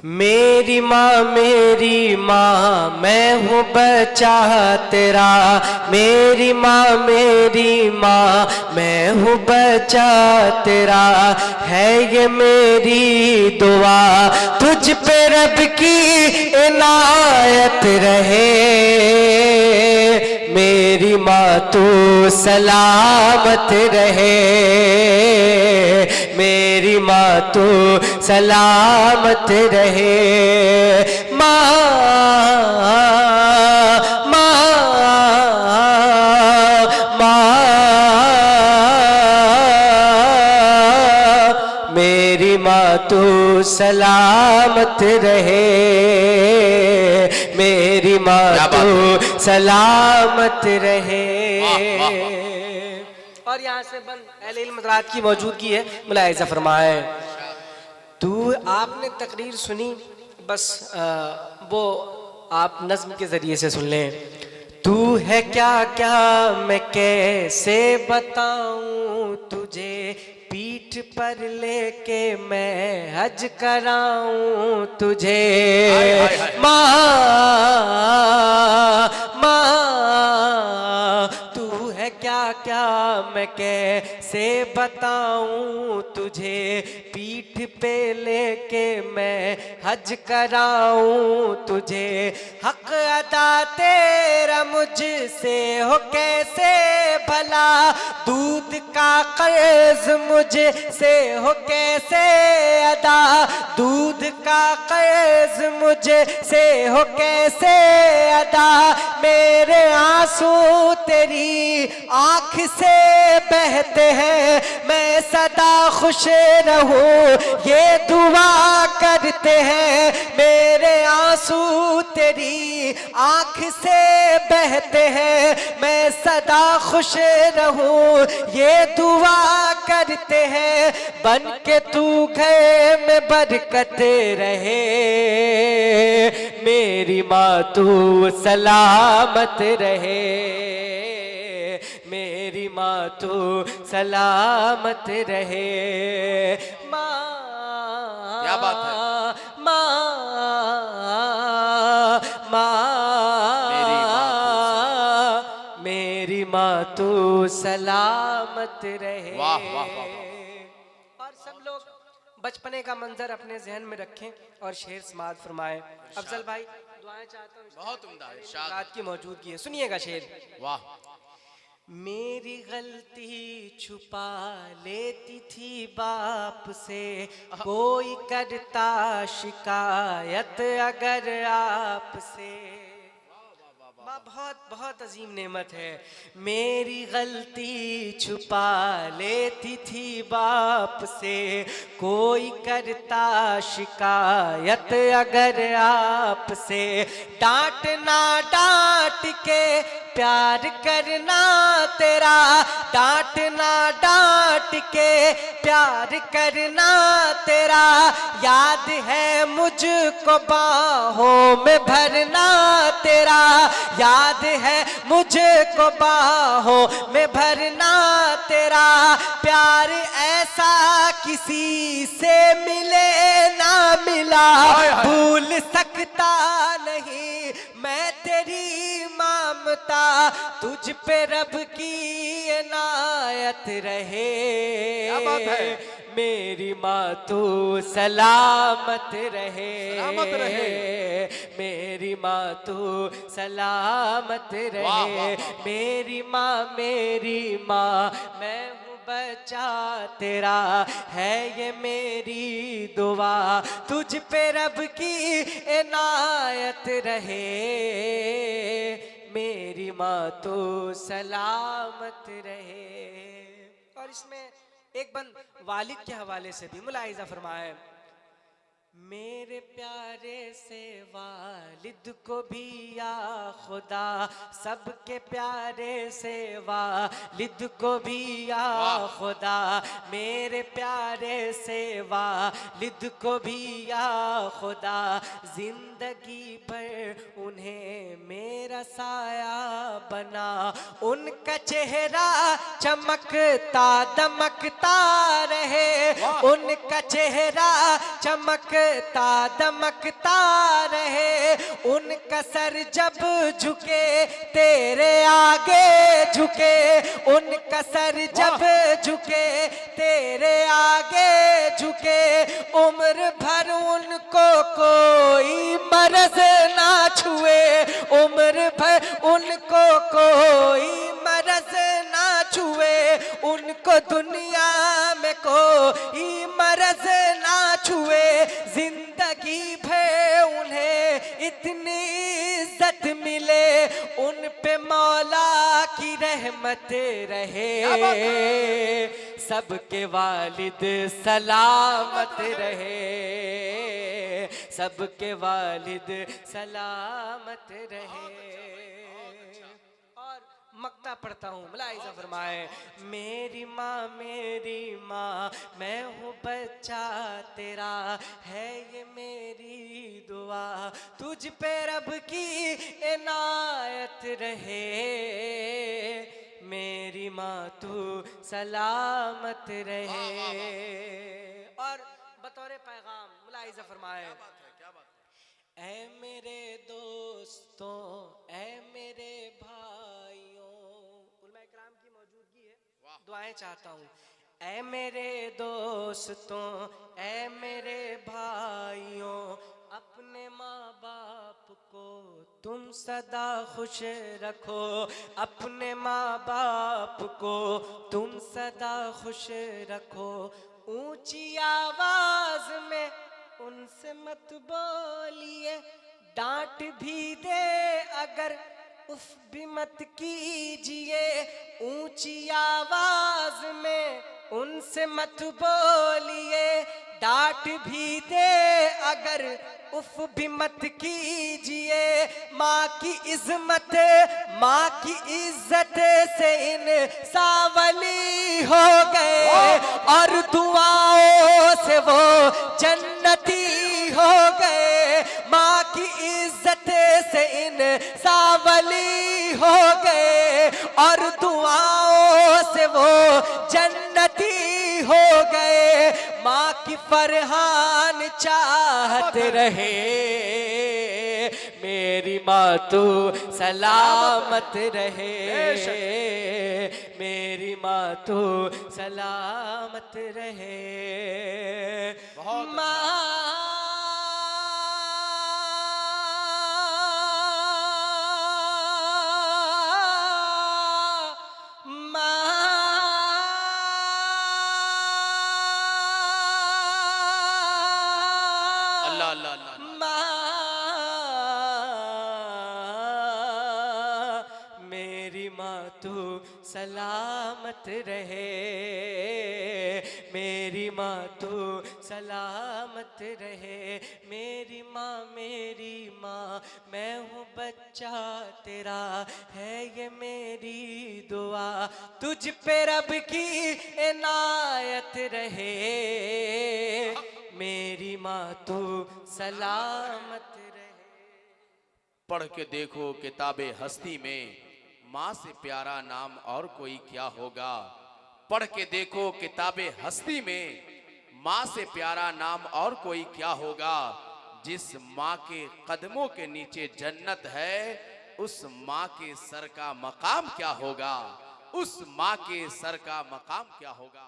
मेरी माँ मैं हूँ बच्चा तेरा। मेरी माँ मैं हूँ बच्चा तेरा। है ये मेरी दुआ तुझ पे रब की इनायत रहे। मेरी माँ तू सलामत रहे। मेरी माँ तू सलामत रहे। माँ माँ माँ मेरी माँ तू सलामत रहे। मेरी माँ तू सलामत रहे। और यहाँ से बंद अहले इल्म हज़रात की मौजूदगी है, मुलाहिज़ा फरमाए। तू आपने तकरीर सुनी, बस वो आप नज़्म के ज़रिए से सुन लें। तू है क्या क्या मैं कैसे बताऊं तुझे, पीठ पर लेके मैं हज कराऊं तुझे। माँ माँ तू है क्या क्या मैं कैसे बताऊं तुझे, पीठ पे लेके मैं हज कराऊं तुझे। हक अदा तेरा मुझसे हो कैसे भला, दूध का कर्ज मुझसे हो कैसे अदा, दूध का कर्ज मुझसे हो कैसे अदा। मेरे आंसू तेरी आँख से बहते हैं, मैं सदा खुश रहूं ये दुआ करते हैं। मेरे आंसू तेरी आँख से बहते हैं, मैं सदा खुश रहूं ये दुआ करते हैं। बन के तू घर में बरकत रहे। मेरी माँ तू सलामत रहे। मेरी माँ तू सलामत रहे। माँ क्या बात है। माँ मेरी माँ तू सलामत रहे। वाह वाह वाह वाह। और सब लोग बचपने का मंजर अपने जहन में रखें और शेर समाअत फरमाएं। अफजल भाई दुआएं चाहता हूँ। बहुत उम्दा इरशाद की मौजूदगी है, सुनिएगा शेर। वाह। मेरी गलती छुपा लेती थी बाप से, कोई करता शिकायत अगर आपसे। माँ बहुत बहुत अजीम नेमत है। मेरी गलती छुपा लेती थी बाप से, कोई करता शिकायत अगर आपसे। डांटना डांट के प्यार करना तेरा, डांटना डांट के प्यार करना तेरा। याद है मुझको बाहों में भरना तेरा, याद है मुझको बाहों में भरना तेरा। प्यार ऐसा किसी से मिले ना मिला, भूल सकता नहीं मैं तेरी ममता। तुझ पे रब की इनायत रहे। क्या बात है। मेरी माँ तू सलामत रहे। सलामत रहे। मेरी माँ तू सलामत रहे। वाह, वाह, वाह। मेरी माँ मैं हूँ बच्चा तेरा। है ये मेरी दुआ तुझ पे रब की इनायत रहे। मेरी माँ तो सलामत रहे। और इसमें एक बंद वालिद के हवाले से भी मुलाहिज़ा फरमाए। मेरे प्यारे से वालिद लिद को भी या खुदा सबके प्यारे से वालिद को भी या खुदा मेरे प्यारे से वालिद को भी या खुदा जिंदगी भर उन्हें मेरा साया बना। उनका चेहरा चमकता दमकता रहे, उनका चेहरा चमकता दमकता रहे। उनका सर जब झुके तेरे आगे झुके, उनका सर जब झुके तेरे आगे झुके। उम्र भर उनको कोई मर्ज ना छुए, उम्र भर उनको कोई मर्ज ना छुए। उनको दुनिया में कोई मर्ज ना छुए। जिंदगी भर उन्हें इतनी इज्जत मिले, उन पे मौला की रहमत रहे। सबके वालिद सलामत रहे, सबके वालिद सलामत रहे। और मक्ता पढ़ता हूँ, मुलाहिज़ा फरमाए। मेरी माँ मैं हूँ बच्चा तेरा, है ये मेरी दुआ। तुझ पे रब की इनायत रहे, मेरी माँ तू सलामत रहे। और बतौर पैगाम मुलाहिज़ा फरमाए। ऐ मेरे दोस्तों, ऐ मेरे भाइयों, उलमा इकराम की मौजूदगी है, दुआएं चाहता हूँ। ऐ मेरे दोस्तों, ऐ मेरे भाइयों, अपने माँ बाप को तुम सदा खुश रखो, अपने माँ बाप को तुम सदा खुश रखो। ऊंची आवाज में उनसे मत बोलिए, डांट भी दे अगर उफ भी मत कीजिए। ऊंची आवाज में उनसे मत बोलिए, डांट भी दे अगर उफ भी मत कीजिए। माँ की इज्जत, माँ की इज्जत से इन सावली हो गए, और दुआओं से वो जन्नती हो गए। माँ की इज्जत से इन सावली हो गए, और दुआओं से वो जन्नती हो गए। माँ की फरहान चाहत रहे, मेरी माँ तू सलामत रहे, मेरी माँ तू सलामत रहे। मेरी माँ तू सलामत रहे, मेरी माँ तू सलामत रहे। मेरी माँ मैं हूँ बच्चा तेरा, है ये मेरी दुआ। तुझ पे रब की इनायत रहे, मेरी माँ तू सलामत रहे। पढ़ के देखो किताबे हस्ती में, माँ से प्यारा नाम और कोई क्या होगा। पढ़ के देखो किताबे हस्ती में, माँ से प्यारा नाम और कोई क्या होगा। जिस माँ के कदमों के नीचे जन्नत है, उस माँ के सर का मकाम क्या होगा, उस माँ के सर का मकाम क्या होगा।